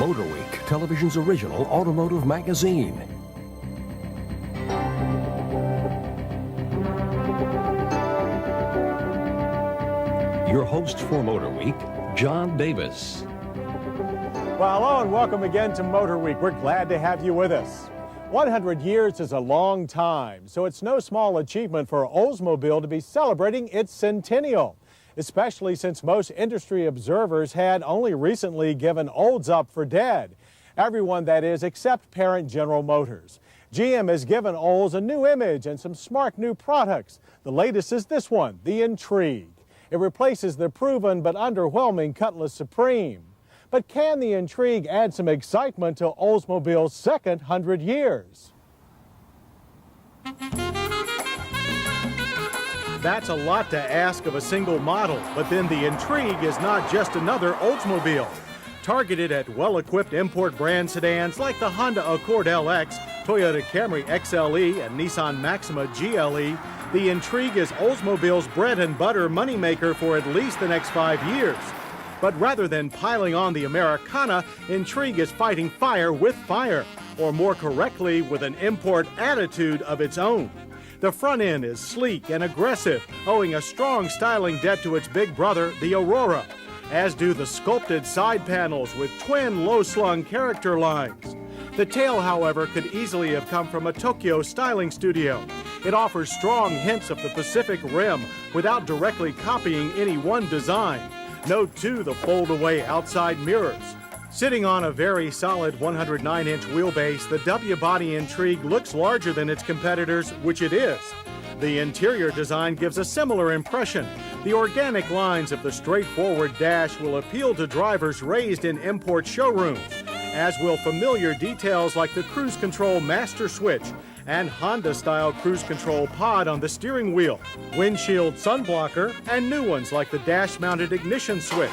Motorweek, television's original automotive magazine. Your host for Motorweek, John Davis. Well, hello and welcome again to Motorweek. We're glad to have you with us. 100 years is a long time, so it's no small achievement for Oldsmobile to be celebrating its centennial, especially since most industry observers had only recently given Olds up for dead. Everyone, that is, except parent General Motors. GM has given Olds a new image and some smart new products. The latest is this one, the Intrigue. It replaces the proven but underwhelming Cutlass Supreme. But can the Intrigue add some excitement to Oldsmobile's second 100 years? That's a lot to ask of a single model, but then the Intrigue is not just another Oldsmobile. Targeted at well-equipped import brand sedans like the Honda Accord LX, Toyota Camry XLE, and Nissan Maxima GLE, the Intrigue is Oldsmobile's bread and butter moneymaker for at least the next 5 years. But rather than piling on the Americana, Intrigue is fighting fire with fire, or more correctly, with an import attitude of its own. The front end is sleek and aggressive, owing a strong styling debt to its big brother, the Aurora, as do the sculpted side panels with twin low-slung character lines. The tail, however, could easily have come from a Tokyo styling studio. It offers strong hints of the Pacific Rim without directly copying any one design. Note, too, the fold-away outside mirrors. Sitting on a very solid 109-inch wheelbase, the W-body Intrigue looks larger than its competitors, which it is. The interior design gives a similar impression. The organic lines of the straightforward dash will appeal to drivers raised in import showrooms, as will familiar details like the cruise control master switch and Honda-style cruise control pod on the steering wheel, windshield sunblocker, and new ones like the dash-mounted ignition switch.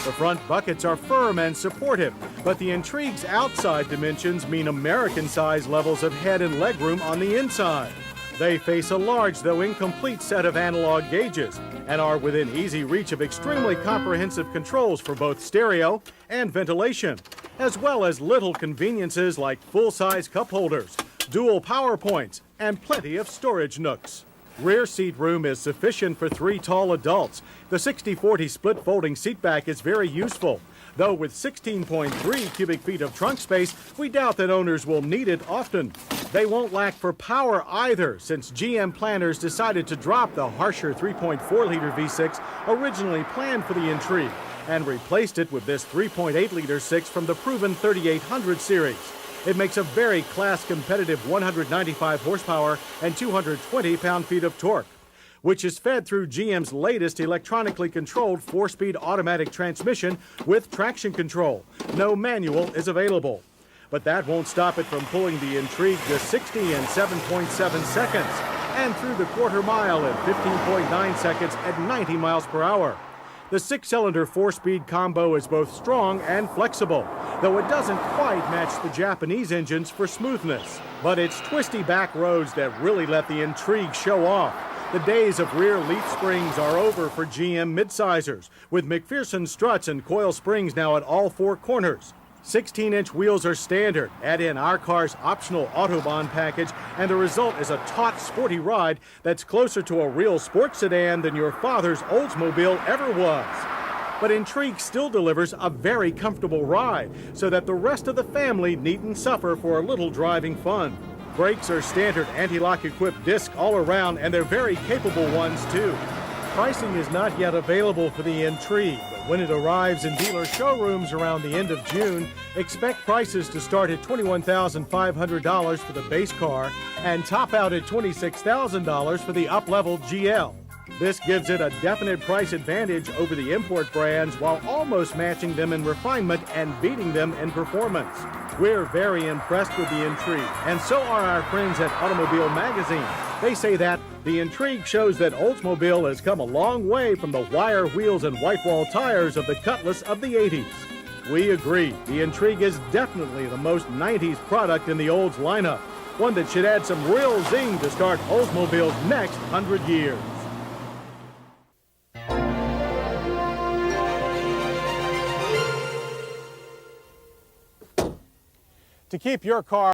The front buckets are firm and supportive, but the Intrigue's outside dimensions mean American-size levels of head and legroom on the inside. They face a large, though incomplete, set of analog gauges and are within easy reach of extremely comprehensive controls for both stereo and ventilation, as well as little conveniences like full-size cup holders, dual power points, and plenty of storage nooks. Rear seat room is sufficient for 3 tall adults. The 60/40 split folding seatback is very useful, though with 16.3 cubic feet of trunk space, we doubt that owners will need it often. They won't lack for power either, since GM planners decided to drop the harsher 3.4-liter V6 originally planned for the Intrigue and replaced it with this 3.8-liter 6 from the proven 3800 series. It makes a very class-competitive 195 horsepower and 220 pound-feet of torque, which is fed through GM's latest electronically controlled 4-speed automatic transmission with traction control. No manual is available. But that won't stop it from pulling the Intrigue to 60 in 7.7 seconds and through the quarter mile in 15.9 seconds at 90 miles per hour. The 6-cylinder 4-speed combo is both strong and flexible, though it doesn't quite match the Japanese engines for smoothness. But it's twisty back roads that really let the Intrigue show off. The days of rear leaf springs are over for GM midsizers, with McPherson struts and coil springs now at all 4 corners. 16-inch wheels are standard. Add in our car's optional Autobahn package, and the result is a taut, sporty ride that's closer to a real sports sedan than your father's Oldsmobile ever was. But Intrigue still delivers a very comfortable ride, so that the rest of the family needn't suffer for a little driving fun. Brakes are standard anti-lock equipped disc all around, and they're very capable ones too. Pricing is not yet available for the Intrigue, but when it arrives in dealer showrooms around the end of June, expect prices to start at $21,500 for the base car and top out at $26,000 for the up-level GL. This gives it a definite price advantage over the import brands while almost matching them in refinement and beating them in performance. We're very impressed with the Intrigue, and so are our friends at Automobile Magazine. They say that the Intrigue shows that Oldsmobile has come a long way from the wire wheels and white wall tires of the Cutlass of the 80s. We agree, the Intrigue is definitely the most 90s product in the Olds lineup, one that should add some real zing to start Oldsmobile's next 100 years. to keep your car